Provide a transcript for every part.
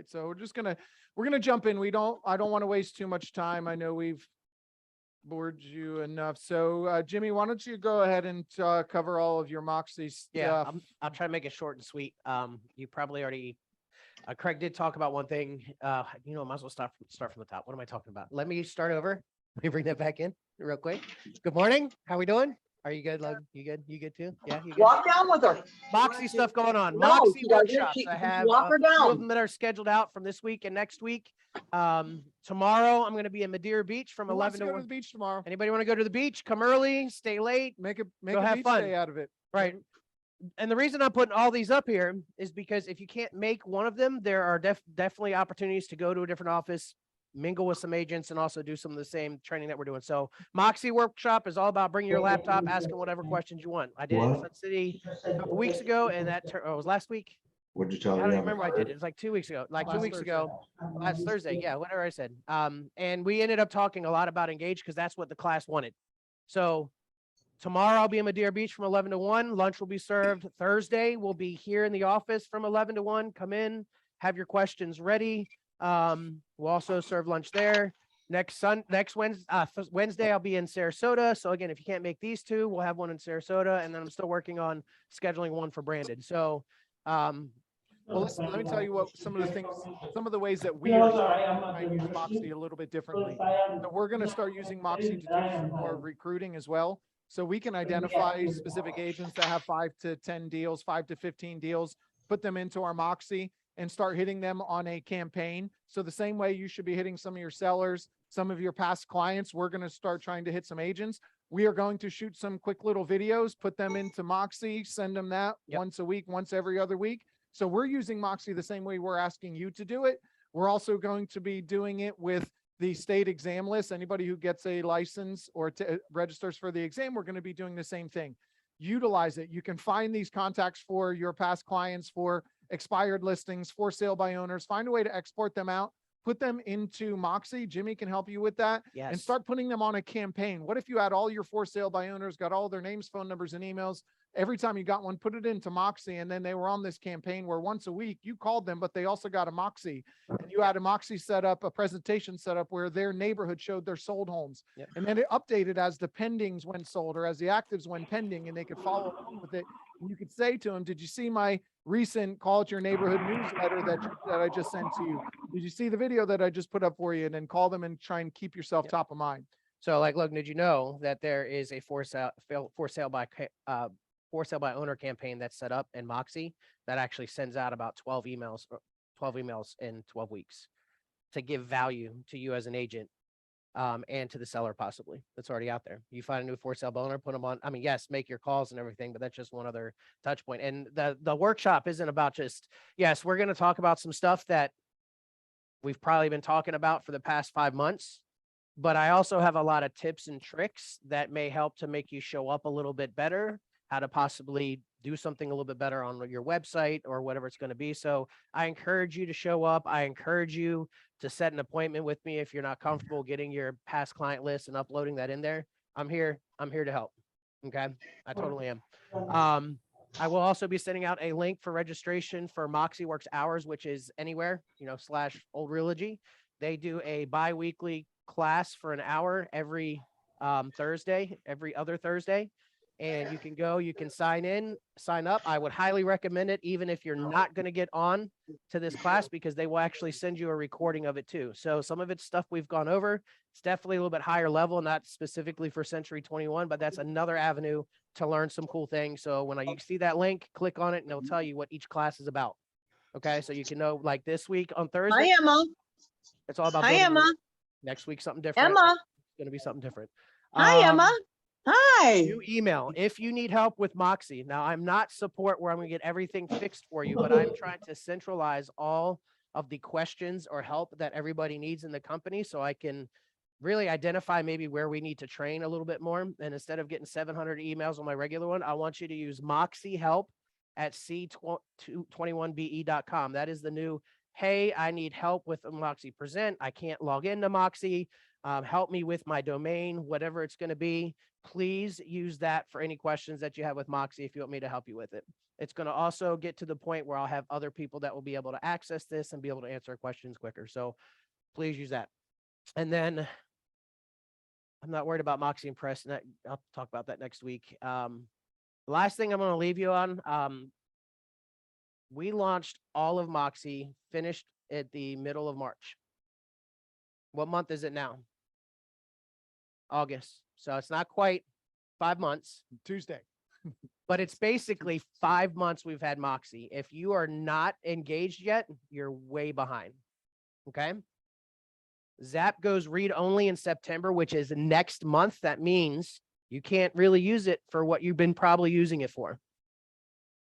right. So we're gonna jump in. I don't want to waste too much time. I know we've bored you enough. So Jimmy, why don't you go ahead and cover all of your Moxie stuff? Yeah, I'll try to make it short and sweet. You probably already Craig did talk about one thing. Might as well start from the top. What am I talking about? Let me start over. Let me bring that back in real quick. Good morning. How we doing? Are you good, Lug? You good? You good too? Yeah, you good? Walk down with her. Moxie stuff going on. No, Moxie she doesn't. workshops. She- I just have walk her a few down. of them that are scheduled out from this week and next week. Tomorrow I'm going to be in Madeira Beach from Who wants 11 to to go to 1. the beach tomorrow? Anybody want to go to the beach? Come early, stay late. Make Go a have beach fun. day out of it. Right. And the reason I'm putting all these up here is because if you can't make one of them, there are definitely opportunities to go to a different office, mingle with some agents, and also do some of the same training that we're doing. So Moxie Workshop is all about bringing your laptop, asking whatever questions you want. I did it in Sun City a couple weeks ago, and that it was last week. What'd you tell I her? don't even remember what I did. It was like 2 weeks ago, last Thursday. Yeah, whatever I said. And we ended up talking a lot about Engage because that's what the class wanted. So tomorrow I'll be in Madeira Beach from 11 to 1. Lunch will be served. Thursday we'll be here in the office from 11 to 1. Come in, have your questions ready. We'll also serve lunch there. Next Wednesday I'll be in Sarasota. So again, if you can't make these two, we'll have one in Sarasota, and then I'm still working on scheduling one for Brandon. So Well, listen, let me tell you what some of the ways that we are trying to use Moxie a little bit differently. So we're going to start using Moxie to do some more recruiting as well. So we can identify specific agents that have 5 to 10 deals, 5 to 15 deals, put them into our Moxie and start hitting them on a campaign. So the same way you should be hitting some of your sellers, some of your past clients, we're going to start trying to hit some agents. We are going to shoot some quick little videos, put them into Moxie, send them that once a week, once every other week. So we're using Moxie the same way we're asking you to do it. We're also going to be doing it with the state exam list. Anybody who gets a license or registers for the exam, we're going to be doing the same thing. Utilize it. You can find these contacts for your past clients, for expired listings, for sale by owners. Find a way to export them out, put them into Moxie. Jimmy can help you with that. yes. And start putting them on a campaign. What if you had all your for sale by owners, got all their names, phone numbers, and emails? Every time you got one, put it into Moxie, and then they were on this campaign where once a week you called them, but they also got a Moxie, and you had a Moxie set up, a presentation set up where their neighborhood showed their sold homes. Yep. And then it updated as the pendings when sold or as the actives when pending, and they could follow along with it. And you could say to them, did you see my recent Call It Your Neighborhood newsletter that I just sent to you? Did you see the video that I just put up for you? And then call them and try and keep yourself top of mind. So like, look, did you know that there is a for sale by owner campaign that's set up in Moxie that actually sends out about 12 emails in 12 weeks to give value to you as an agent, and to the seller possibly that's already out there. You find a new for sale by owner, put them on. I mean, yes, make your calls and everything, but that's just one other touch point. And the workshop isn't about just, yes, we're going to talk about some stuff that we've probably been talking about for the past 5 months, but I also have a lot of tips and tricks that may help to make you show up a little bit better, how to possibly do something a little bit better on your website or whatever it's going to be. So I encourage you to show up. I encourage you to set an appointment with me if you're not comfortable getting your past client list and uploading that in there. I'm here to help. Okay. I totally am. I will also be sending out a link for registration for Moxie Works Hours, which is anywhere, / Old Realogy. They do a bi-weekly class for an hour every Thursday, every other Thursday. And you can go, you can sign up. I would highly recommend it, even if you're not going to get on to this class, because they will actually send you a recording of it too. So some of it's stuff we've gone over. It's definitely a little bit higher level, not specifically for Century 21, but that's another avenue to learn some cool things. So when you see that link, click on it and it'll tell you what each class is about. Okay. So you can know, like this week on Thursday. Hi, Emma. It's all about Hi, building Emma. next week, something different. Emma. It's going to be something different. Hi, Emma. Hi. New email. If you need help with Moxie. Now, I'm not support where I'm going to get everything fixed for you, but I'm trying to centralize all of the questions or help that everybody needs in the company so I can really identify maybe where we need to train a little bit more. And instead of getting 700 emails on my regular one, I want you to use Moxie help at c21be.com. That is the new, hey, I need help with a Moxie Present. I can't log into Moxie. help me with my domain, whatever it's going to be. Please use that for any questions that you have with Moxie if you want me to help you with it. It's going to also get to the point where I'll have other people that will be able to access this and be able to answer questions quicker. So please use that. And then I'm not worried about Moxie and Press. And I'll talk about that next week. The last thing I'm going to leave you on, we launched all of Moxie, finished at the middle of March. What month is it now? August. So it's not quite 5 months. Tuesday. But it's basically 5 months we've had Moxie. If you are not engaged yet, you're way behind. Okay. Zap goes read only in September, which is next month. That means you can't really use it for what you've been probably using it for.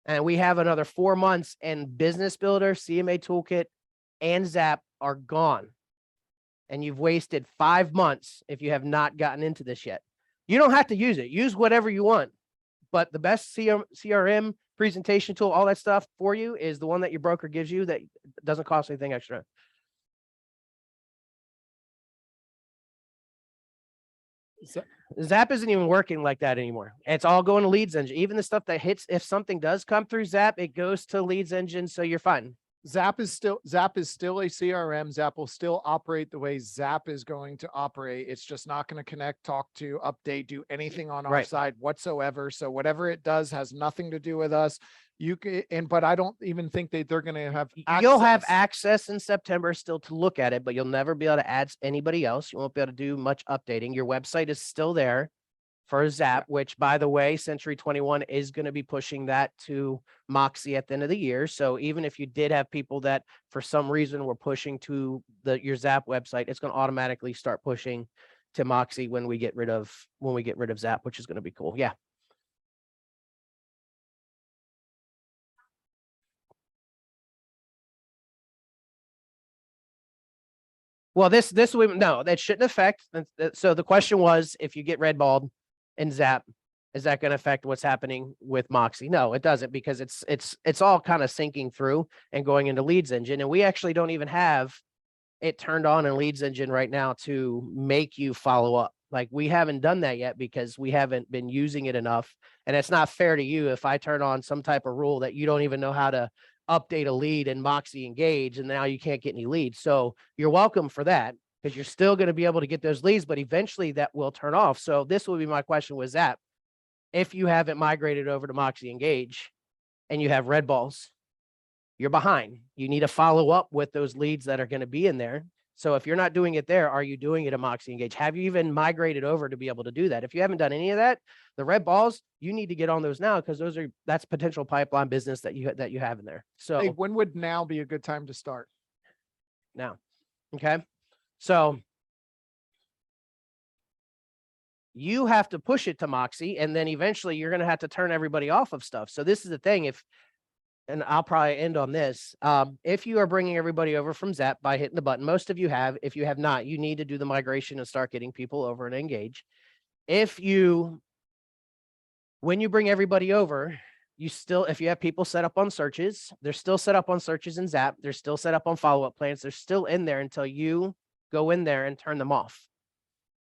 And we have another 4 months, and Business Builder, CMA Toolkit, and Zap are gone. And you've wasted 5 months if you have not gotten into this yet. You don't have to use it. Use whatever you want. But the best CRM presentation tool, all that stuff for you is the one that your broker gives you that doesn't cost anything extra. Zap isn't even working like that anymore. It's all going to Leads Engine. Even the stuff that hits, if something does come through Zap, it goes to Leads Engine, so you're fine. Zap is still a CRM. Zap will still operate the way Zap is going to operate. It's just not going to connect, talk to, update, do anything on our side whatsoever. So whatever it does has nothing to do with us. You can, but I don't even think that they're going to have access. You'll have access in September still to look at it, but you'll never be able to add anybody else. You won't be able to do much updating. Your website is still there for Zap, which, by the way, Century 21 is going to be pushing that to Moxie at the end of the year. So even if you did have people that for some reason were pushing to your Zap website, it's going to automatically start pushing to Moxie when we get rid of Zap, which is going to be cool. Yeah. Well, this no, that shouldn't affect. So the question was, if you get redballed in Zap, is that going to affect what's happening with Moxie? No, it doesn't, because it's all kind of syncing through and going into Leads Engine. And we actually don't even have it turned on in Leads Engine right now to make you follow up. Like, we haven't done that yet because we haven't been using it enough. And it's not fair to you if I turn on some type of rule that you don't even know how to update a lead in Moxie Engage, and now you can't get any leads. So you're welcome for that, because you're still going to be able to get those leads, but eventually that will turn off. So this will be my question with Zap. If you haven't migrated over to Moxie Engage and you have red balls, you're behind. You need to follow up with those leads that are going to be in there. So if you're not doing it there, are you doing it in Moxie Engage? Have you even migrated over to be able to do that? If you haven't done any of that, the red balls, you need to get on those now, because that's potential pipeline business that you have in there. So Hey, when would now be a good time to start? Now. Okay. So you have to push it to Moxie, and then eventually you're going to have to turn everybody off of stuff. So this is the thing. And I'll probably end on this. If you are bringing everybody over from Zap by hitting the button, most of you have. If you have not, you need to do the migration and start getting people over and Engage. When you bring everybody over, if you have people set up on searches, they're still set up on searches in Zap. They're still set up on follow-up plans. They're still in there until you go in there and turn them off.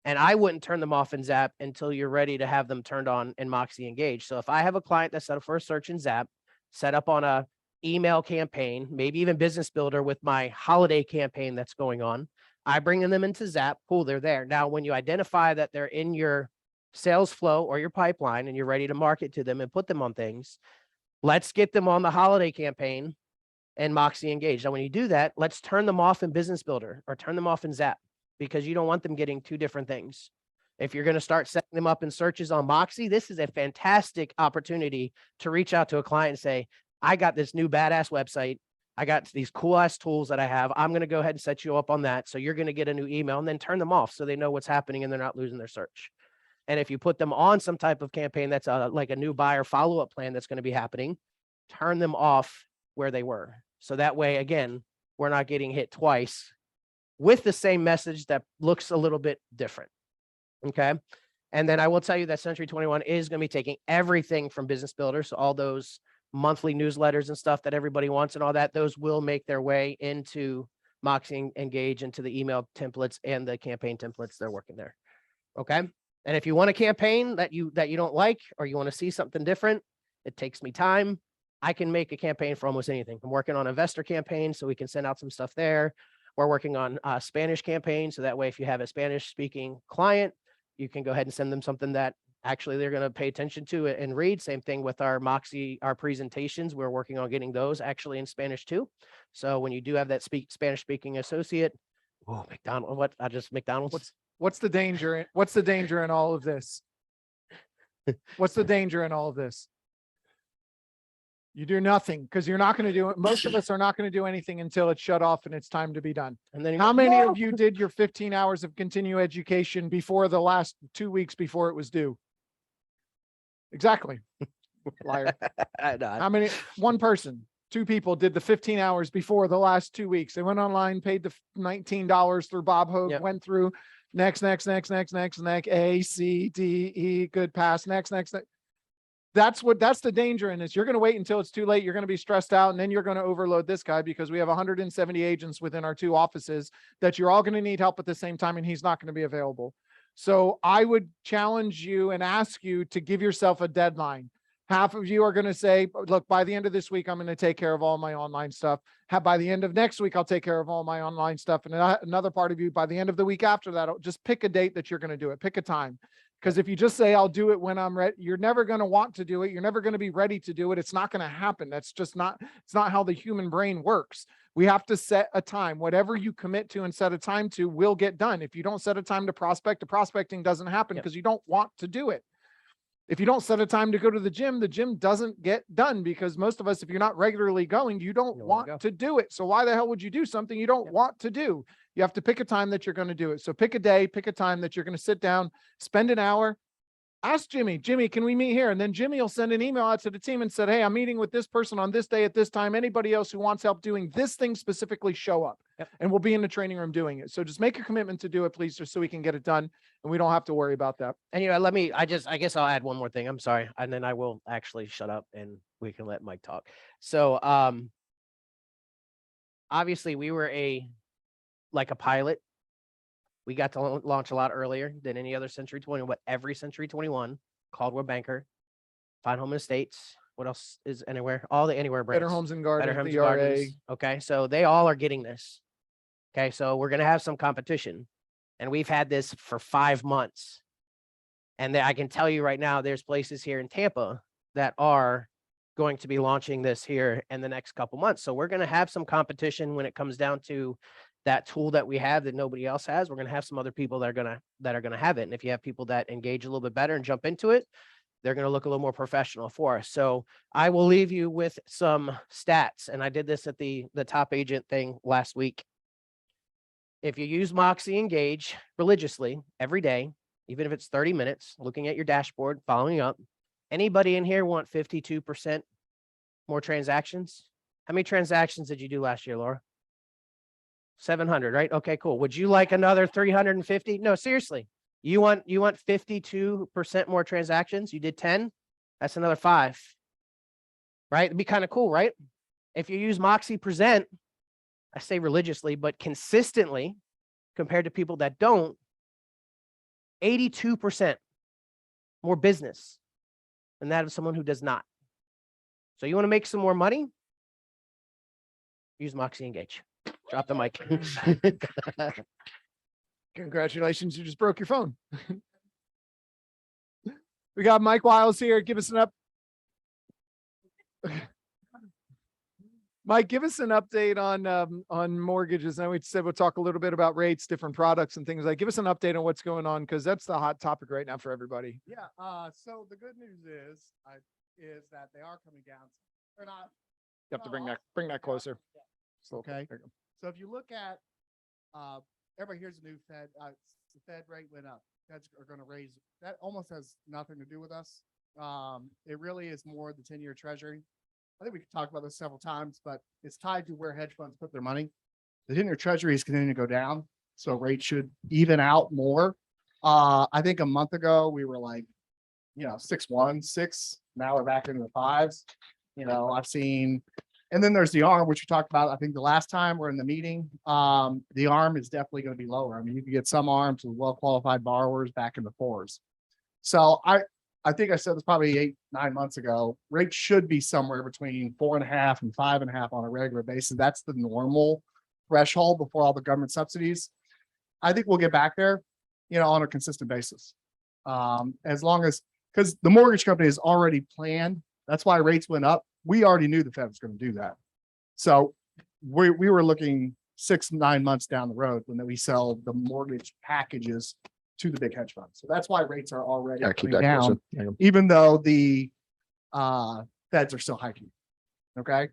And I wouldn't turn them off in Zap until you're ready to have them turned on in Moxie Engage. So if I have a client that's set up for a search in Zap, set up on a email campaign, maybe even Business Builder with my holiday campaign that's going on, I bring them into Zap. Cool, they're there. Now, when you identify that they're in your sales flow or your pipeline and you're ready to market to them and put them on things, let's get them on the holiday campaign and Moxie Engage. Now, when you do that, let's turn them off in Business Builder or turn them off in Zap, because you don't want them getting two different things. If you're going to start setting them up in searches on Moxie, this is a fantastic opportunity to reach out to a client and say, I got this new badass website. I got these cool ass tools that I have. I'm going to go ahead and set you up on that. So you're going to get a new email, and then turn them off so they know what's happening and they're not losing their search. And if you put them on some type of campaign that's like a new buyer follow-up plan that's going to be happening, turn them off where they were. So that way, again, we're not getting hit twice with the same message that looks a little bit different. Okay. And then I will tell you that Century 21 is going to be taking everything from Business Builder. So all those monthly newsletters and stuff that everybody wants and all that, those will make their way into Moxie Engage into the email templates and the campaign templates they're working there. Okay. And if you want a campaign that you don't like, or you want to see something different, it takes me time. I can make a campaign for almost anything. I'm working on investor campaigns, so we can send out some stuff there. We're working on Spanish campaigns, so that way, if you have a Spanish speaking client, you can go ahead and send them something that actually they're going to pay attention to it and read. Same thing with our Moxie, our presentations. We're working on getting those actually in Spanish too. So when you do have that Spanish speaking associate, oh, McDonald's. What's the danger? What's the danger in all of this? What's the danger in all of this? You do nothing because you're not going to do it. Most of us are not going to do anything until it's shut off and it's time to be done. And then How many of you did your 15 hours of continuing education before the last 2 weeks before it was due? Exactly. Liar. How many? One person, 2 people did the 15 hours before the last 2 weeks. They went online, paid the $19 through Bob Hogue, Yep. went through next, A, C, D, E, good pass, next. That's the danger in this. You're going to wait until it's too late. You're going to be stressed out, and then you're going to overload this guy because we have 170 agents within our 2 offices that you're all going to need help at the same time, and he's not going to be available. So I would challenge you and ask you to give yourself a deadline. Half of you are going to say, look, by the end of this week, I'm going to take care of all my online stuff. By the end of next week, I'll take care of all my online stuff. And another part of you, by the end of the week after that, just pick a date that you're going to do it. Pick a time. Because if you just say, I'll do it when I'm ready, you're never going to want to do it. You're never going to be ready to do it. It's not going to happen. That's just not, it's not how the human brain works. We have to set a time. Whatever you commit to and set a time to will get done. If you don't set a time to prospect, the prospecting doesn't happen because you don't want to do it. If you don't set a time to go to the gym doesn't get done because most of us, if you're not regularly going, you don't want to do it. So why the hell would you do something you don't want to do? You have to pick a time that you're going to do it. So pick a day, pick a time that you're going to sit down, spend an hour. Ask Jimmy, can we meet here? And then Jimmy will send an email out to the team and said, hey, I'm meeting with this person on this day at this time. Anybody else who wants help doing this thing specifically, show up. Yep. And we'll be in the training room doing it. So just make a commitment to do it, please, just so we can get it done and we don't have to worry about that. And, I guess I'll add one more thing. I'm sorry. And then I will actually shut up and we can let Mike talk. So, obviously we were like a pilot. We got to launch a lot earlier than any other Century 21, every Century 21, Caldwell Banker, Fine Home Estates. What else is anywhere? All the anywhere brands. Better Homes and Gardens, Better Homes and ERA. Gardens. Okay. So they all are getting this. Okay. So we're going to have some competition and we've had this for 5 months. And I can tell you right now, there's places here in Tampa that are going to be launching this here in the next couple months. So we're going to have some competition when it comes down to that tool that we have that nobody else has. We're going to have some other people that are going to have it. And if you have people that engage a little bit better and jump into it, they're going to look a little more professional for us. So I will leave you with some stats. And I did this at the top agent thing last week. If you use Moxie Engage religiously every day, even if it's 30 minutes, looking at your dashboard, following up, anybody in here want 52% more transactions? How many transactions did you do last year, Laura? 700, right? Okay, cool. Would you like another 350? No, seriously. You want 52% more transactions? You did 10? That's another 5. Right? It'd be kind of cool, right? If you use Moxie Present, I say religiously, but consistently compared to people that don't, 82% more business than that of someone who does not. So you want to make some more money? Use Moxie Engage. Drop the mic. Congratulations, you just broke your phone. We got Mike Wiles here. Give us an Mike, give us an update on mortgages. Now we said we'll talk a little bit about rates, different products and things like. Give us an update on what's going on because that's the hot topic right now for everybody. Yeah. So the good news is that they are coming down. They're not. You have to bring that closer. Okay. There you go. So if you look at, everybody here's the new Fed. The Fed rate went up. Feds are going to raise. That almost has nothing to do with us. It really is more the 10-year Treasury. I think we could talk about this several times, but it's tied to where hedge funds put their money. The 10-year Treasury is continuing to go down, so rates should even out more. I think a month ago we were like, 6.1, 6. Now we're back into the 5s. I've seen And then there's the ARM, which we talked about, I think the last time we're in the meeting. The ARM is definitely going to be lower. I mean, you can get some ARMs with well-qualified borrowers back in the 4s. So I think I said this probably 8-9 months ago, rates should be somewhere between 4.5 and 5.5 on a regular basis. That's the normal threshold before all the government subsidies. I think we'll get back there, on a consistent basis. As long as, because the mortgage company is already planned. That's why rates went up. We already knew the Fed was going to do that. So we were looking 6-9 months down the road when we sell the mortgage packages to the big hedge funds. So that's why rates are already keep coming that down, closer. even though the Feds are still hiking. Okay.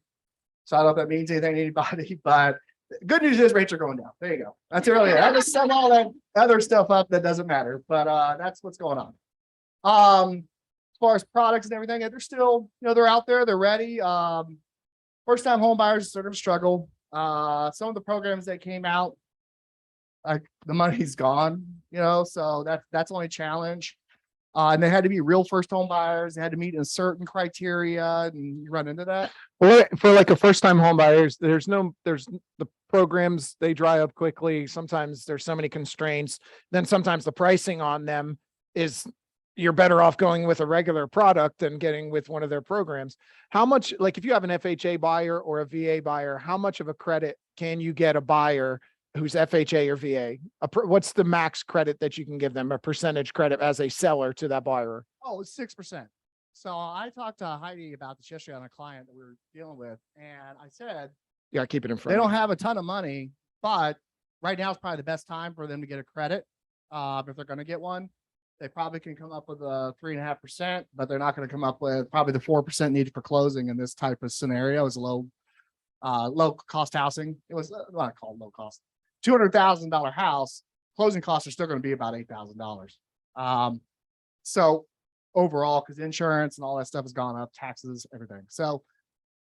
So I don't know if that means anything to anybody, but good news is rates are going down. There you go. That's really it. I just sum all that other stuff up that doesn't matter, but that's what's going on. As far as products and everything, they're still, they're out there, they're ready. First time home buyers sort of struggle. Some of the programs that came out, like the money's gone, so that's only a challenge. And they had to be real first home buyers. They had to meet a certain criteria, and you run into that. Well, for like a first time home buyers, there's the programs, they dry up quickly. Sometimes there's so many constraints. Then sometimes the pricing on them is, you're better off going with a regular product than getting with one of their programs. How much, like if you have an FHA buyer or a VA buyer, how much of a credit can you get a buyer who's FHA or VA? What's the max credit that you can give them, a percentage credit as a seller to that buyer? Oh, it's 6%. So I talked to Heidi about this yesterday on a client that we were dealing with, and I said, You gotta keep it in front. they of don't you. have a ton of money, but right now is probably the best time for them to get a credit. If they're going to get one, they probably can come up with a 3.5%, but they're not going to come up with probably the 4% needed for closing in this type of scenario. Is low cost housing. It was not called low cost. $200,000 house closing costs are still going to be about $8,000. So overall, because insurance and all that stuff has gone up, taxes, everything. So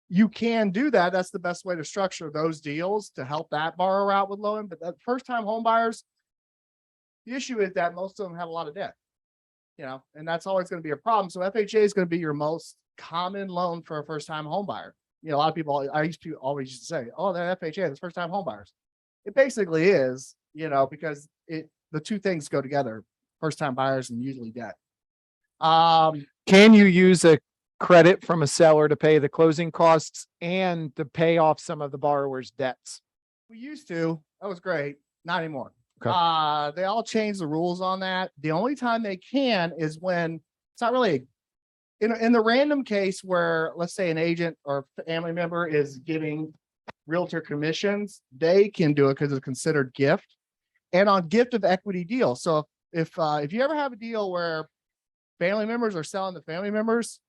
you can do that. That's the best way to structure those deals to help that borrower out with low end. But that first time home buyers, the issue is that most of them have a lot of debt, and that's always going to be a problem. So FHA is going to be your most common loan for a first time home buyer. A lot of people, always used to say, oh, they're FHA, that's first time home buyers. It basically is, because the two things go together, first time buyers and usually debt. Can you use a credit from a seller to pay the closing costs and to pay off some of the borrower's debts? We used to, that was great. Not anymore. Okay. They all changed the rules on that. The only time they can is when it's not really in the random case where, let's say, an agent or family member is giving realtor commissions, they can do it because it's considered gift, and on gift of equity deals. So if you ever have a deal where family members are selling to family members,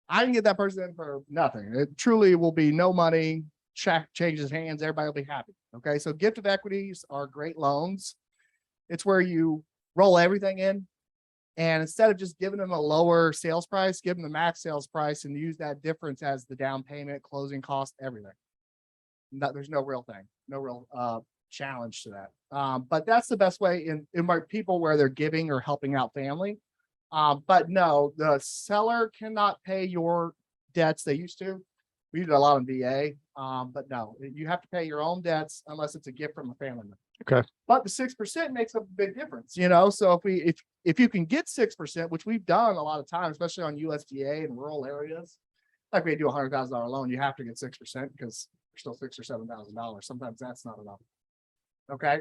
I can get that person in for nothing. It truly will be no money. Check changes hands, everybody will be happy. Okay, so gift of equities are great loans. It's where you roll everything in, and instead of just giving them a lower sales price, give them the max sales price and use that difference as the down payment, closing cost, everything. There's no real thing, no real challenge to that. But that's the best way in my people where they're giving or helping out family. But no, the seller cannot pay your debts. They used to. We did a lot in VA, but no, you have to pay your own debts unless it's a gift from a family member. Okay. But the 6% makes a big difference, So if you can get 6%, which we've done a lot of times, especially on USDA and rural areas, like we do a $100,000 loan, you have to get 6% because you're still $6,000 or $7,000. Sometimes that's not enough. Okay,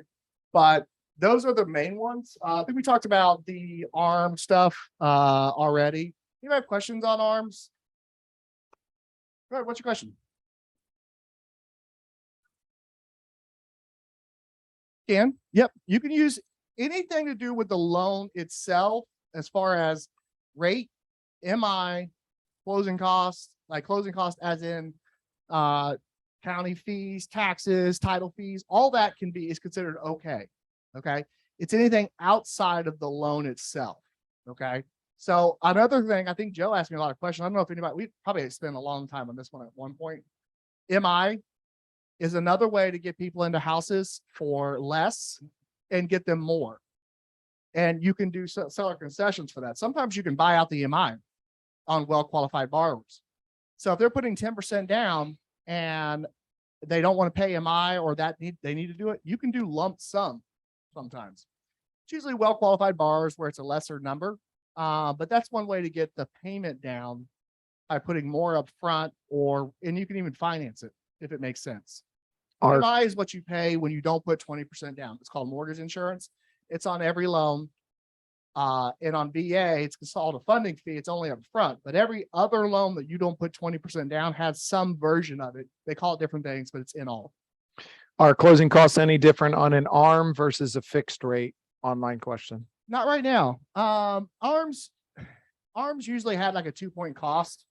but those are the main ones. I think we talked about the ARM stuff already. You have questions on ARMs? All right, what's your question? Yep, you can use anything to do with the loan itself as far as rate, MI, closing costs, like closing costs as in county fees, taxes, title fees, all that is considered okay. Okay. It's anything outside of the loan itself. Okay. So another thing, I think Joe asked me a lot of questions. I don't know if anybody, we probably spent a long time on this one at one point. MI is another way to get people into houses for less and get them more. And you can do seller concessions for that. Sometimes you can buy out the MI on well-qualified borrowers. So if they're putting 10% down and they don't want to pay MI or they need to do it, you can do lump sum sometimes. It's usually well-qualified borrowers where it's a lesser number. But that's one way to get the payment down by putting more up front, and you can even finance it if it makes sense. MI is what you pay when you don't put 20% down. It's called mortgage insurance. It's on every loan. And on VA, it's called a funding fee. It's only up front, but every other loan that you don't put 20% down has some version of it. They call it different things, but it's in all. Are closing costs any different on an ARM versus a fixed rate? Online question. Not right now. ARMs usually had like a 2-point cost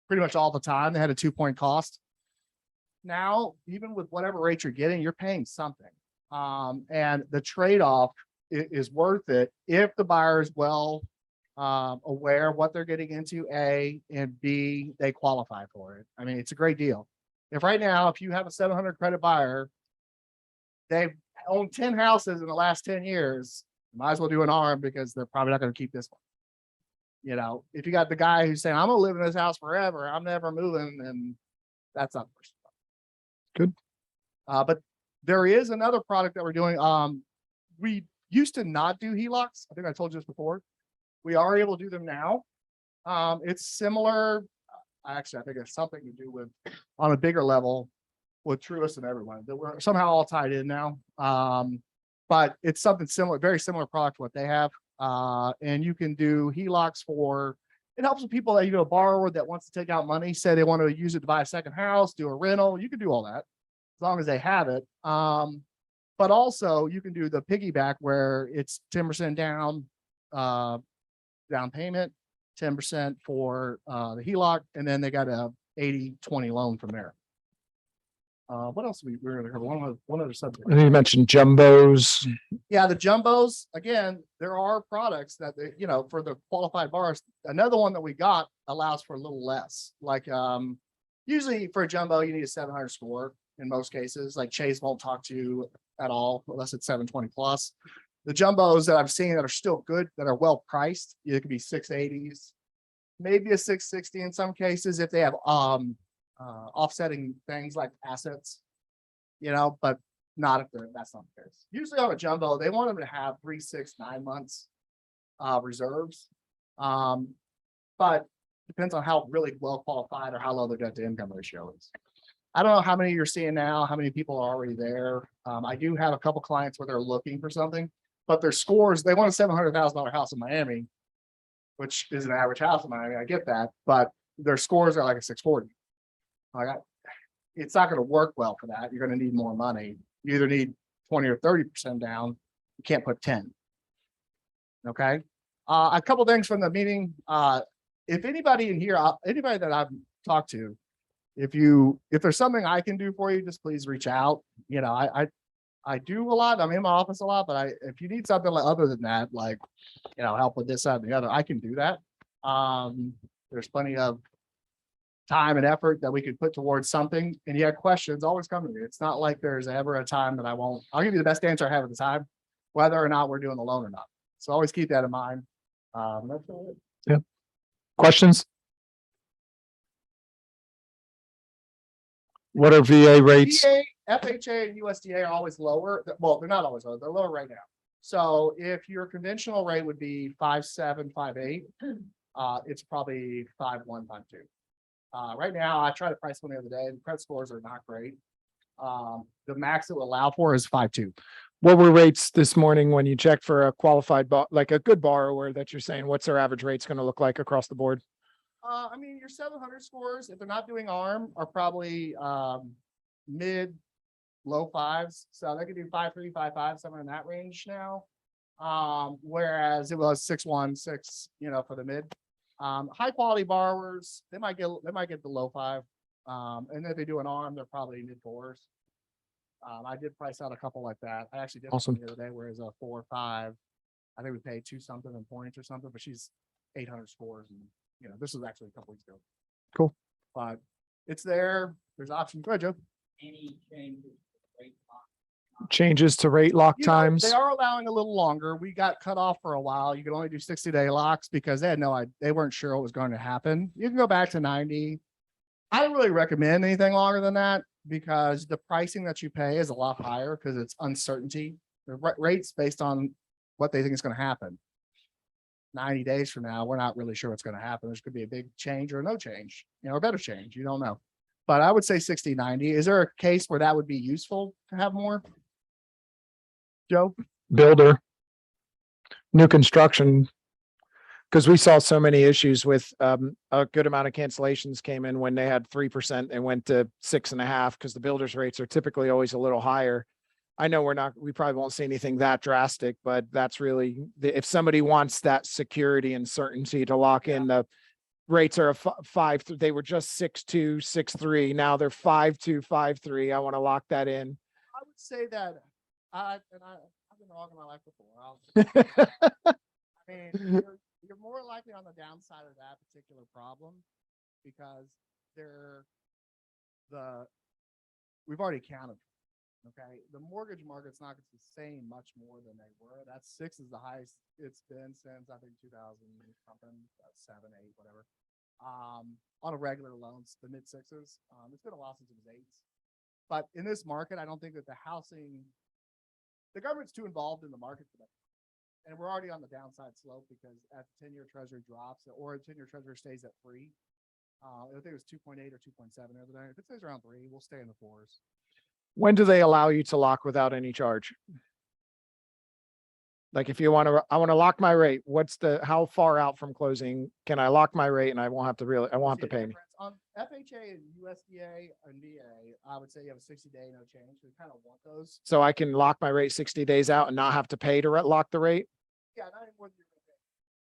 pretty much all the time. They had a 2-point cost. Now, even with whatever rate you're getting, you're paying something. And the trade-off is worth it if the buyer is well aware of what they're getting into, A, and B, they qualify for it. I mean, it's a great deal. If right now, if you have a 700 credit buyer, they've owned 10 houses in the last 10 years, might as well do an ARM because they're probably not going to keep this one. You know, if you got the guy who's saying, I'm going to live in this house forever, I'm never moving, then that's not good. But there is another product that we're doing. We used to not do Helocs. I think I told you this before. We are able to do them now. It's similar. Actually, I think it's something to do with on a bigger level with Truist and everyone that we're somehow all tied in now. But it's something similar, very similar product to what they have. And you can do Helocs it helps with people that, a borrower that wants to take out money, say they want to use it to buy a second house, do a rental. You can do all that as long as they have it. But also you can do the piggyback where it's 10% down payment, 10% for the HELOC, and then they got a 80-20 loan from there. What else we're going to cover? One other subject. And you mentioned jumbos. Yeah, the jumbos, again, there are products that they, for the qualified borrowers. Another one that we got allows for a little less. Like usually for a jumbo, you need a 700 score in most cases. Like Chase won't talk to you at all unless it's 720 plus. The jumbos that I've seen that are still good, that are well priced, it could be 680s, maybe a 660 in some cases if they have offsetting things like assets, but not if that's not the case. Usually on a jumbo, they want them to have 3, 6, 9 months reserves. But depends on how really well qualified or how low their debt to income ratio is. I don't know how many you're seeing now, how many people are already there. I do have a couple clients where they're looking for something, but their scores, they want a $700,000 house in Miami, which is an average house in Miami. I get that, but their scores are like a 640. It's not going to work well for that. You're going to need more money. You either need 20 or 30% down. You can't put 10. Okay. A couple things from the meeting. If anybody in here, anybody that I've talked to, if there's something I can do for you, just please reach out. I do a lot. I'm in my office a lot, but if you need something other than that, like, help with this, that, and the other, I can do that. There's plenty of time and effort that we could put towards something. And you have questions, always come to me. It's not like there's ever a time that I'll give you the best answer I have at the time, whether or not we're doing the loan or not. So always keep that in mind. That's all it. Yeah. Questions? What are VA rates? VA, FHA, and USDA are always lower. Well, they're not always lower. They're lower right now. So if your conventional rate would be 5.7, 5.8, it's probably 5.1, 5.2. Right now, I tried to price one the other day. The credit scores are not great. The max it will allow for is 5.2. What were rates this morning when you checked for a qualified, like a good borrower that you're saying, what's their average rates going to look like across the board? Your 700 scores, if they're not doing ARM, are probably mid, low fives. So they could do 5.3, 5.5, somewhere in that range now. Whereas it was 6.1, 6, for the mid. High quality borrowers, they might get the low 5. And if they do an ARM, they're probably mid 4s. I did price out a couple like that. I actually did Awesome. one the other day where it's a 4 or 5. I think we paid 2 something in points or something, but she's 800 scores. And this was actually a couple weeks ago. Cool. But it's there. There's options. Go ahead, Joe. Any changes to rate lock? Changes to rate lock times? They are allowing a little longer. We got cut off for a while. You could only do 60-day locks because they weren't sure what was going to happen. You can go back to 90. I don't really recommend anything longer than that because the pricing that you pay is a lot higher because it's uncertainty. The rates based on what they think is going to happen. 90 days from now, we're not really sure what's going to happen. There's could be a big change or no change, or better change. You don't know. But I would say 60, 90. Is there a case where that would be useful to have more? Joe? Builder, new construction. Because we saw so many issues with a good amount of cancellations came in when they had 3% and went to 6.5 because the builders rates are typically always a little higher. I know we probably won't see anything that drastic, but that's really if somebody wants that security and certainty to lock in, the rates are a 5. They were just 6.2, 6.3. Now they're 5.2, 5.3. I want to lock that in. I would say that I've been wrong in my life before. I mean, you're more likely on the downside of that particular problem because we've already counted. Okay, the mortgage market's not going to sustain much more than they were. That's 6 is the highest it's been since I think 2000 something, 7, 8, whatever. On a regular loans, the mid 6s. It's been a while since it was 8s. But in this market, I don't think that the government's too involved in the market for that. And we're already on the downside slope because as the 10-year treasury drops or a 10-year treasury stays at 3, I think it was 2.8 or 2.7 the other day. If it stays around 3, we'll stay in the 4s. When do they allow you to lock without any charge? Like if you want to, I want to lock my rate. How far out from closing can I lock my rate and I won't have to pay any? On FHA and USDA and VA, I would say you have a 60-day no change. We kind of want those. So I can lock my rate 60 days out and not have to pay to lock the rate? Yeah, not even more than you're gonna pay,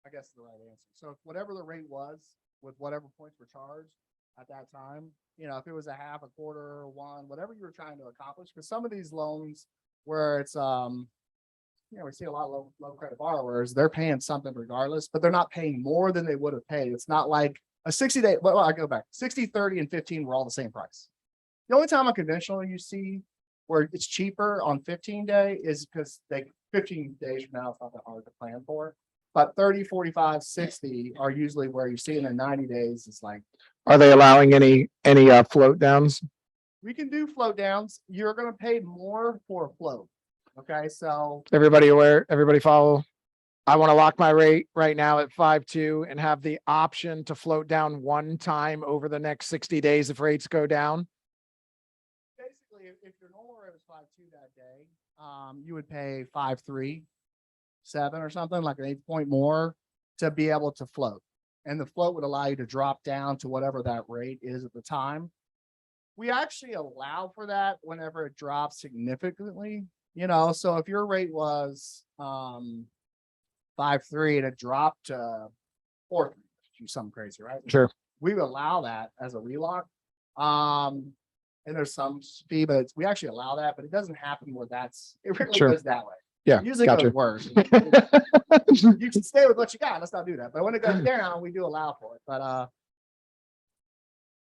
I guess is the right answer. So if whatever the rate was with whatever points were charged at that time, if it was a half, a quarter, 1, whatever you were trying to accomplish, because some of these loans where it's we see a lot of low credit borrowers, they're paying something regardless, but they're not paying more than they would have paid. It's not like a 60-day, well, I go back, 60, 30, and 15 were all the same price. The only time on conventional you see where it's cheaper on 15-day is because 15 days from now, it's not that hard to plan for. But 30, 45, 60 are usually where you see, and in 90 days, it's like. Are they allowing any float downs? We can do float downs. You're going to pay more for a float. Okay, so. Everybody aware? Everybody follow? I want to lock my rate right now at 5.2 and have the option to float down one time over the next 60 days if rates go down. Basically, if your normal rate was 5.2 that day, you would pay 5.3, 7 or something, like an 8 point more to be able to float. And the float would allow you to drop down to whatever that rate is at the time. We actually allow for that whenever it drops significantly, so if your rate was 5.3 and it dropped to 4.3, something crazy, right? Sure. We would allow that as a relock. And there's some fee, but we actually allow that, but it doesn't happen where it really Sure. goes that way. Yeah. It usually Gotcha. goes worse. You can stay with what you got. Let's not do that. But when it goes down, we do allow for it. But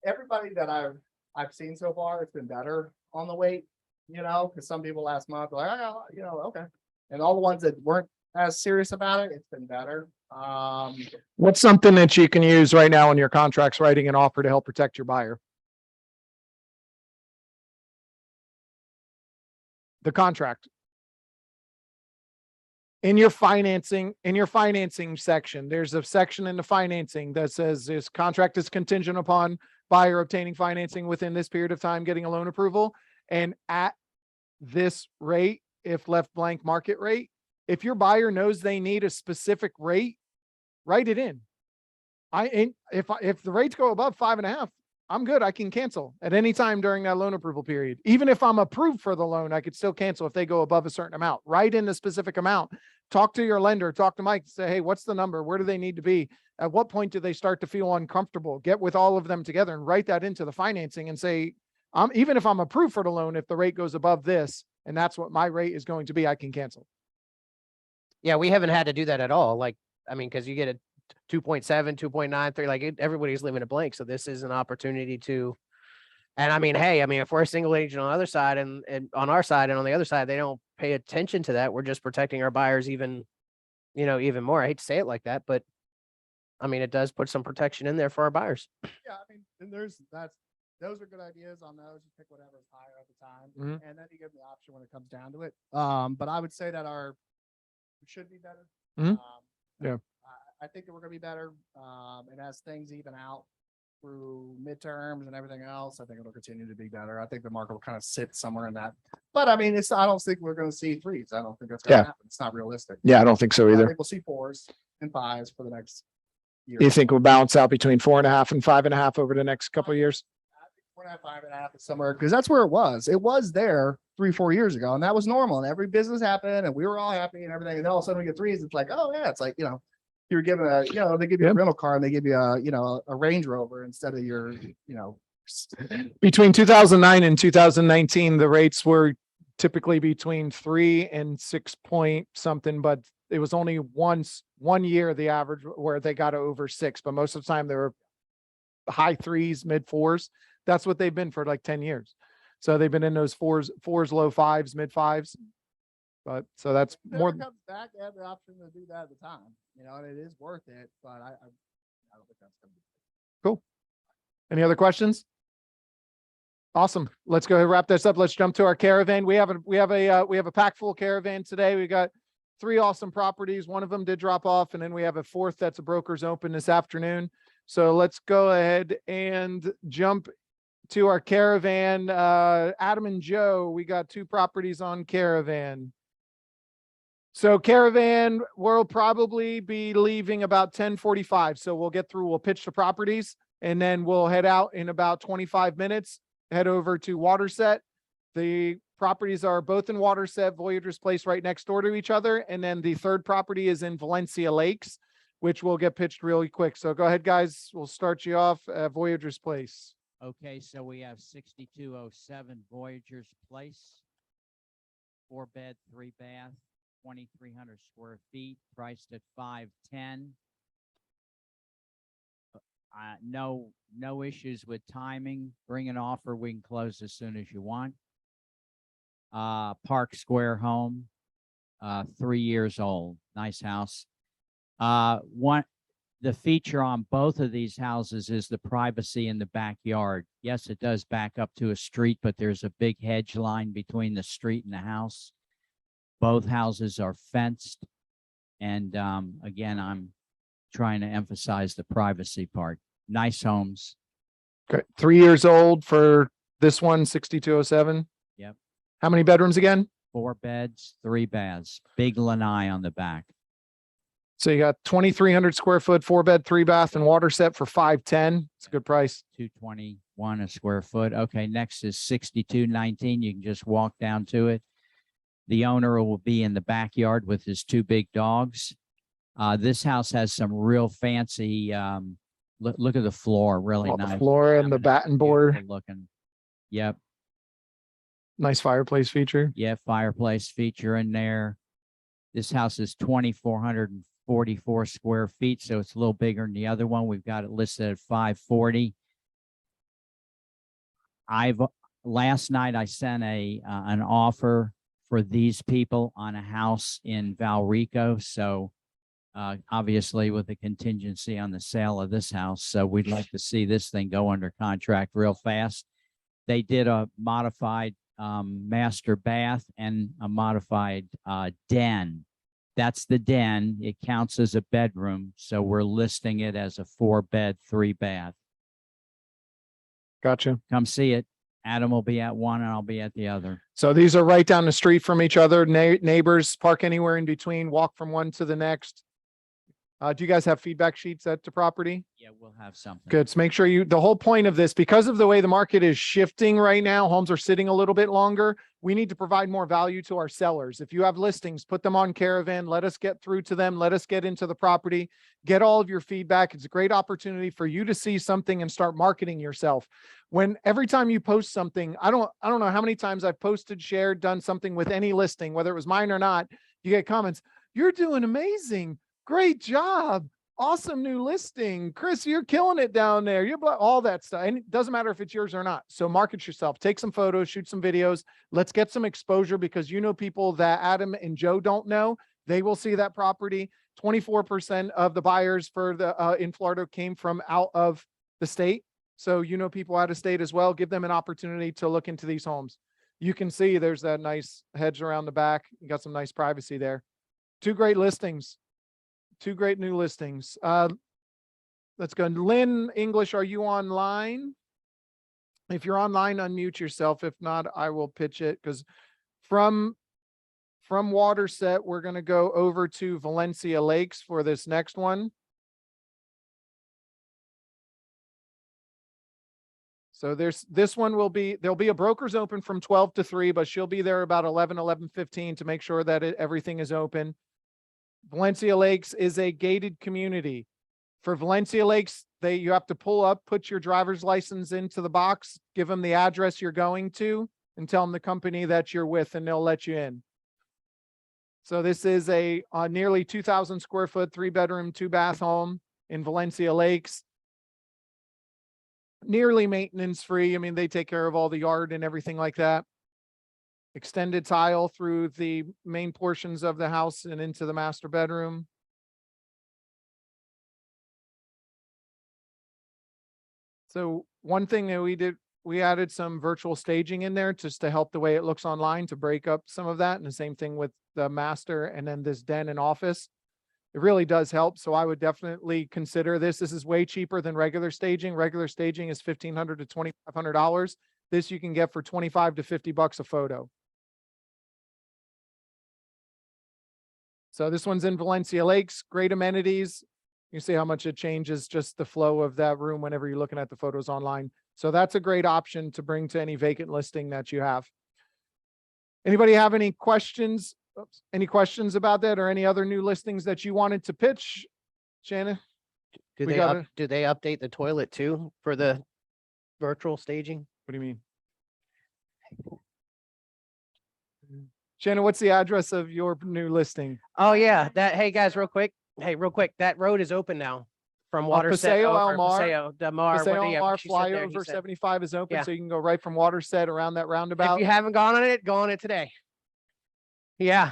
everybody that I've seen so far, it's been better on the weight, because some people last month were like, okay. And all the ones that weren't as serious about it, it's been better. What's something that you can use right now in your contracts, writing an offer to help protect your buyer? The contract. In your financing section, there's a section in the financing that says this contract is contingent upon buyer obtaining financing within this period of time, getting a loan approval. And at this rate, if left blank market rate, if your buyer knows they need a specific rate, write it in. If the rates go above 5.5, I'm good. I can cancel at any time during that loan approval period. Even if I'm approved for the loan, I could still cancel if they go above a certain amount. Write in the specific amount. Talk to your lender, talk to Mike, say, hey, what's the number? Where do they need to be? At what point do they start to feel uncomfortable? Get with all of them together and write that into the financing and say, even if I'm approved for the loan, if the rate goes above this, and that's what my rate is going to be, I can cancel. Yeah, we haven't had to do that at all. Because you get a 2.7, 2.93, everybody's living a blank. So this is an opportunity to, and if we're a single agent on the other side and on our side and on the other side, they don't pay attention to that. We're just protecting our buyers even more. I hate to say it like that, but I mean, it does put some protection in there for our buyers. Yeah, I mean, and those are good ideas on those. You pick whatever's higher at the time, Mhm. and then you give them the option when it comes down to it. But I would say that we should be better. Mhm. Yeah. I think that we're gonna be better. And as things even out through midterms and everything else, I think it'll continue to be better. I think the market will kind of sit somewhere in that. But I mean, I don't think we're gonna see threes. I don't think that's gonna Yeah. happen. It's not realistic. Yeah, I don't think so I either. think we'll see fours and fives for the next year. You think we'll balance out between 4.5 and 5.5 over the next couple of years? I think 4.5, 5.5 is somewhere, because that's where it was. It was there 3-4 years ago, and that was normal. And every business happened, and we were all happy and everything. And then all of a sudden we get threes. It's like, oh yeah, it's like, you're given they give you a Yep. rental car and they give you a Range Rover instead of your, Between 2009 and 2019, the rates were typically between 3 and 6 point something, but it was only one year, the average where they got over 6, but most of the time they were high 3s, mid 4s. That's what they've been for like 10 years. So they've been in those 4s, low 5s, mid 5s. But so that's if it more. ever comes back, they have the option to do that at the time, and it is worth it, but I don't think that's gonna be. Cool. Any other questions? Awesome. Let's go ahead and wrap this up. Let's jump to our caravan. We have a pack full caravan today. We got 3 awesome properties. One of them did drop off, and then we have a 4th that's a broker's open this afternoon. So let's go ahead and jump to our caravan. Adam and Joe, we got 2 properties on caravan. So caravan will probably be leaving about 10:45. So we'll pitch the properties, and then we'll head out in about 25 minutes, head over to Waterset. The properties are both in Waterset, Voyager's Place right next door to each other. And then the 3rd property is in Valencia Lakes, which will get pitched really quick. So go ahead, guys. We'll start you off at Voyager's Place. Okay, so we have 6207 Voyager's Place. 4-bed, 3-bath, 2,300 square feet, priced at 510. No issues with timing. Bring an offer. We can close as soon as you want. Park Square home, 3 years old. Nice house. The feature on both of these houses is the privacy in the backyard. Yes, it does back up to a street, but there's a big hedge line between the street and the house. Both houses are fenced. And again, I'm trying to emphasize the privacy part. Nice homes. Okay. 3 years old for this one, 6207. Yep. How many bedrooms again? 4 beds, 3 baths. Big lanai on the back. So you got 2,300 square foot, 4-bed, 3-bath and Waterset for 510. It's a good price. 221 a square foot. Okay, next is 6219. You can just walk down to it. The owner will be in the backyard with his 2 big dogs. This house has some real fancy, look at the floor, really Oh, nice. the floor and the Cabinet, batten board. beautiful looking. Yep. Nice fireplace feature. Yeah, fireplace feature in there. This house is 2,444 square feet, so it's a little bigger than the other one. We've got it listed at 540. Last night I sent an offer for these people on a house in Valrico. So obviously with a contingency on the sale of this house. So we'd like to see this thing go under contract real fast. They did a modified master bath and a modified den. That's the den. It counts as a bedroom. So we're listing it as a 4-bed, 3-bath. Gotcha. Come see it. Adam will be at one and I'll be at the other. So these are right down the street from each other. Neighbors, park anywhere in between, walk from one to the next. Do you guys have feedback sheets at the property? Yeah, we'll have something. Good. So make sure the whole point of this, because of the way the market is shifting right now, homes are sitting a little bit longer. We need to provide more value to our sellers. If you have listings, put them on Caravan. Let us get through to them. Let us get into the property, get all of your feedback. It's a great opportunity for you to see something and start marketing yourself. Every time you post something, I don't know how many times I've posted, shared, done something with any listing, whether it was mine or not, you get comments. You're doing amazing. Great job. Awesome new listing. Chris, you're killing it down there. You're all that stuff. And it doesn't matter if it's yours or not. So market yourself, take some photos, shoot some videos. Let's get some exposure because people that Adam and Joe don't know, they will see that property. 24% of the buyers for the, in Florida came from out of the state. So, you know, people out of state as well, give them an opportunity to look into these homes. You can see there's that nice hedge around the back. You got some nice privacy there. Two great listings, two great new listings. Let's go. Lynn English, are you online? If you're online, unmute yourself. If not, I will pitch it because from Waterset, we're going to go over to Valencia Lakes for this next one. So this one will be, there'll be a broker's open from 12 to 3, but she'll be there about 11:15 to make sure that everything is open. Valencia Lakes is a gated community. For Valencia Lakes, you have to pull up, put your driver's license into the box, give them the address you're going to, and tell them the company that you're with, and they'll let you in. So this is a nearly 2,000 square foot, 3-bedroom, 2-bath home in Valencia Lakes. Nearly maintenance free. I mean, they take care of all the yard and everything like that. Extended tile through the main portions of the house and into the master bedroom. So one thing that we did, we added some virtual staging in there just to help the way it looks online to break up some of that. And the same thing with the master and then this den and office. It really does help. So I would definitely consider this. This is way cheaper than regular staging. Regular staging is $1,500 to $2,500. This you can get for $25 to $50 a photo. So this one's in Valencia Lakes, great amenities. You see how much it changes just the flow of that room whenever you're looking at the photos online. So that's a great option to bring to any vacant listing that you have. Anybody have any questions? Oops. Any questions about that or any other new listings that you wanted to pitch, Shannon? Do We they got do they update the toilet too for the virtual staging? What do you mean? Shannon, what's the address of your new listing? Oh yeah, hey guys, real quick, that road is open now from Waterset Paseo, over Elmar. Paseo, Delmar, Paseo yeah, Elmar she said there, he flyover said. 75 is open, Yeah. so you can go right from Waterset around that roundabout. If you haven't gone on it today. Yeah,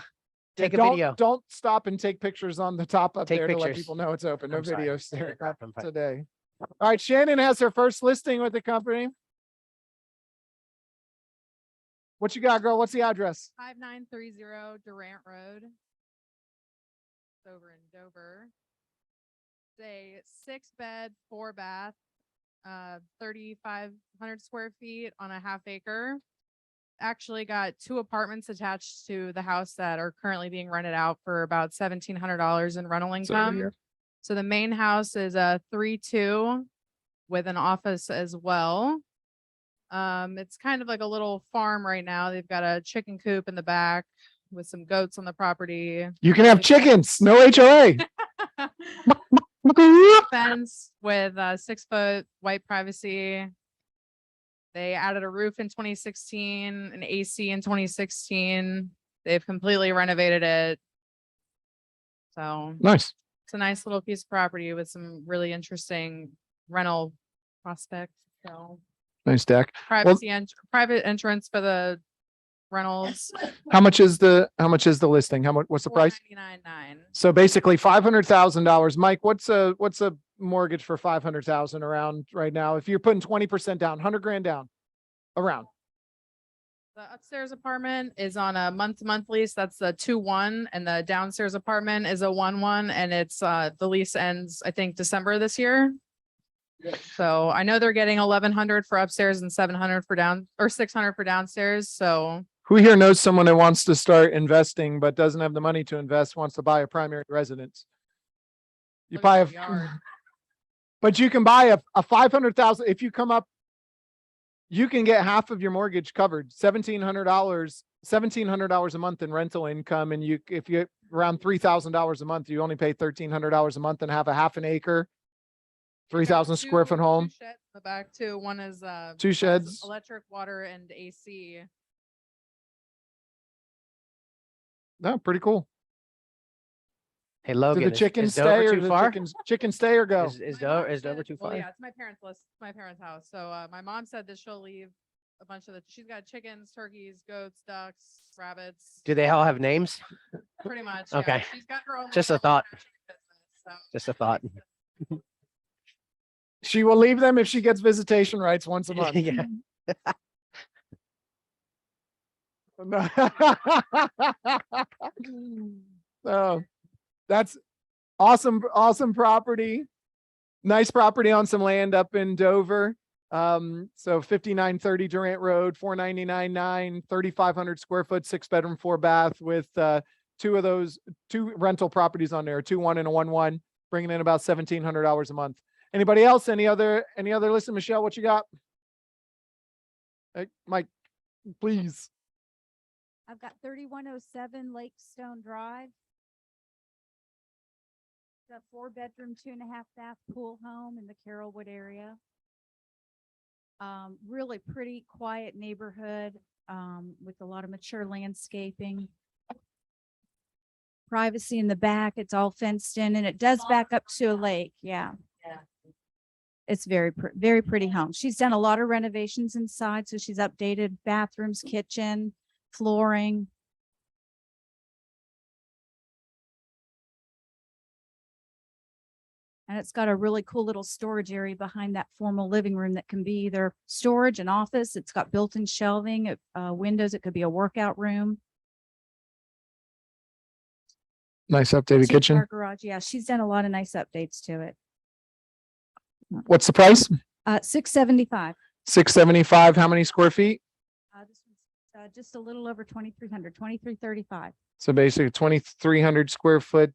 take a don't, video. Don't stop and take pictures on the top up Take there to let pictures. people know it's open. No I'm sorry. videos there I'm fine. today. All right, Shannon has her first listing with the company. What you got, girl? What's the address? 5930 Durant Road. It's over in Dover. It's a 6-bed, 4-bath, 3,500 square feet on a half acre. Actually got 2 apartments attached to the house that are currently being rented out for about $1,700 in rental income. So the main house is a 3-2 with an office as well. It's kind of like a little farm right now. They've got a chicken coop in the back with some goats on the property. You can have chickens, no HOA. Fence with 6-foot white privacy. They added a roof in 2016, an AC in 2016. They've completely renovated it. So Nice. it's a nice little piece of property with some really interesting rental prospects. So Nice deck. private entrance for the rentals. How much is the listing? What's the price? $499,900. So basically $500,000. Mike, what's a mortgage for 500,000 around right now? If you're putting 20% down, 100 grand down around. The upstairs apartment is on a month-to-month lease. That's the 2-1, and the downstairs apartment is a 1-1, and it's the lease ends, I think, December this year. So I know they're getting 1,100 for upstairs and 700 for or 600 for downstairs. So Who here knows someone that wants to start investing but doesn't have the money to invest, wants to buy a primary residence? You Look buy at the yard. but you can buy a 500,000. If you come up, you can get half of your mortgage covered, $1,700 a month in rental income. And if you around $3,000 a month, you only pay $1,300 a month and have a half an acre, 3,000 square foot home. 2 sheds in the back too. One is 2 has sheds. electric, water, and AC. No, pretty cool. Hey Do Logan, the chickens is Dover stay or too the far? chickens stay or go? Is My mom Dover said- too well, far? yeah, it's my parents' list, my parents' house. So my mom said that she'll leave a bunch of she's got chickens, turkeys, goats, ducks, rabbits, Do they all have names? pretty much. Okay. Yeah. She's got her own. Just a little thought. hatchery Just a thought. She will leave them if she gets visitation rights once a month. Yeah. No. So that's awesome, awesome property. Nice property on some land up in Dover. So 5930 Durant Road, 499.9, 3,500 square foot, 6-bedroom, 4-bath with two rental properties on there, 2-1 and a 1-1, bringing in about $1,700 a month. Anybody else? Any other listen? Michelle, what you got? Hey, Mike, please. I've got 3107 Lake Stone Drive. It's a 4-bedroom, 2.5-bath pool home in the Carrollwood area. Really pretty, quiet neighborhood with a lot of mature landscaping. Privacy in the back. It's all fenced in, and it does back up to a lake. Yeah. It's very pretty home. She's done a lot of renovations inside, so she's updated bathrooms, kitchen, flooring. And it's got a really cool little storage area behind that formal living room that can be either storage and office. It's got built-in shelving, windows. It could be a workout room. Nice updated kitchen. Two-car garage. Yeah, she's done a lot of nice updates to it. What's the price? 675. 675. How many square feet? This one's just a little over 2,300, 2,335. So basically 2,300 square foot.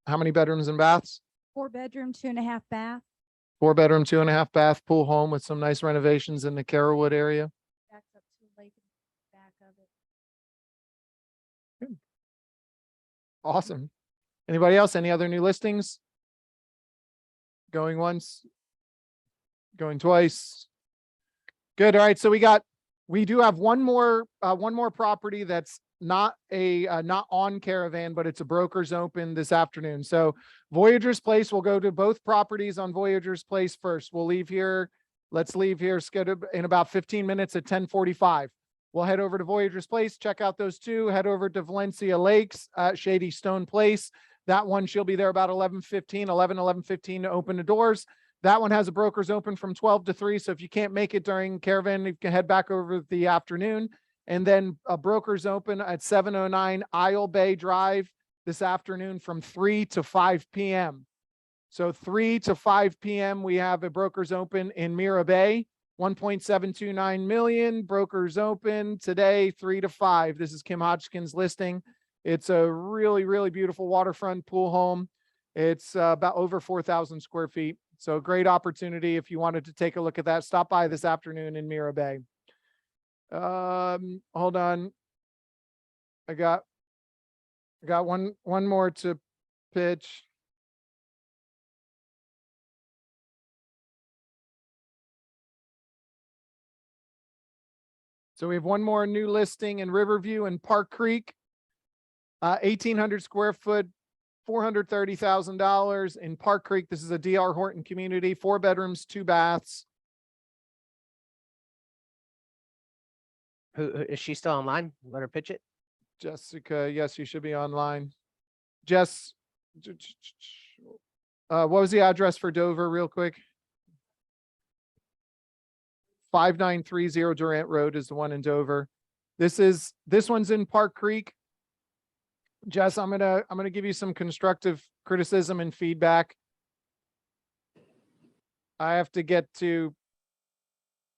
How many bedrooms and baths? 4-bedroom, 2.5-bath. 4-bedroom, 2.5-bath pool home with some nice renovations in the Carrollwood area. Backs up to the lake in the back of it. Awesome. Anybody else? Any other new listings? Going once, going twice. Good. All right. So we do have one more property that's not on Caravan, but it's a broker's open this afternoon. So Voyager's Place, we'll go to both properties on Voyager's Place first. We'll leave here. Let's leave here scheduled in about 15 minutes at 10:45. We'll head over to Voyager's Place, check out those two, head over to Valencia Lakes, Shady Stone Place. That one, she'll be there about 11:15 to open the doors. That one has a broker's open from 12 to 3. So if you can't make it during Caravan, you can head back over the afternoon. And then a broker's open at 709 Isle Bay Drive this afternoon from 3 to 5 p.m. So 3 to 5 p.m. we have a broker's open in Mira Bay, 1.729 million. Brokers open today, 3 to 5. This is Kim Hodgkin's listing. It's a really, really beautiful waterfront pool home. It's about over 4,000 square feet. So great opportunity if you wanted to take a look at that. Stop by this afternoon in Mira Bay. Hold on. I got one more to pitch. So we have one more new listing in Riverview and Park Creek. 1,800 square foot, $430,000 in Park Creek. This is a DR Horton community, 4 bedrooms, 2 baths. Who is she still online? Let her pitch it. Jessica, yes, you should be online. Jess, what was the address for Dover real quick? 5930 Durant Road is the one in Dover. This one's in Park Creek. Jess, I'm gonna give you some constructive criticism and feedback. I have to get to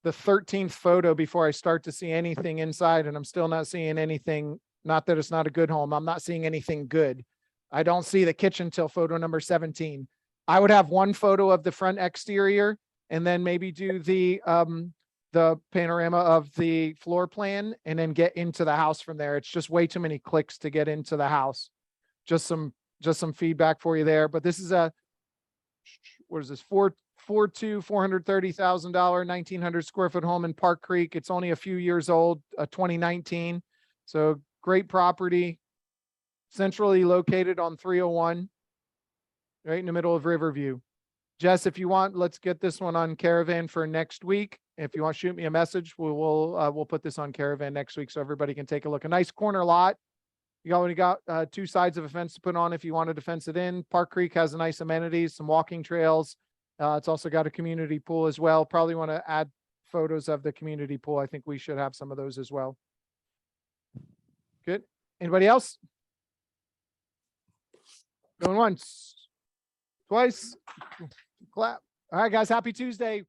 the 13th photo before I start to see anything inside, and I'm still not seeing anything. Not that it's not a good home. I'm not seeing anything good. I don't see the kitchen till photo number 17. I would have one photo of the front exterior and then maybe do the panorama of the floor plan and then get into the house from there. It's just way too many clicks to get into the house. Just some feedback for you there. But this is what is this? $430,000, 1,900 square foot home in Park Creek. It's only a few years old, 2019. So great property, centrally located on 301, right in the middle of Riverview. Jess, if you want, let's get this one on Caravan for next week. If you want to shoot me a message, we'll put this on Caravan next week so everybody can take a look. A nice corner lot. You already got two sides of a fence to put on if you wanted to fence it in. Park Creek has a nice amenities, some walking trails. It's also got a community pool as well. Probably want to add photos of the community pool. I think we should have some of those as well. Good. Anybody else? Going once, twice, clap. All right, guys, happy Tuesday.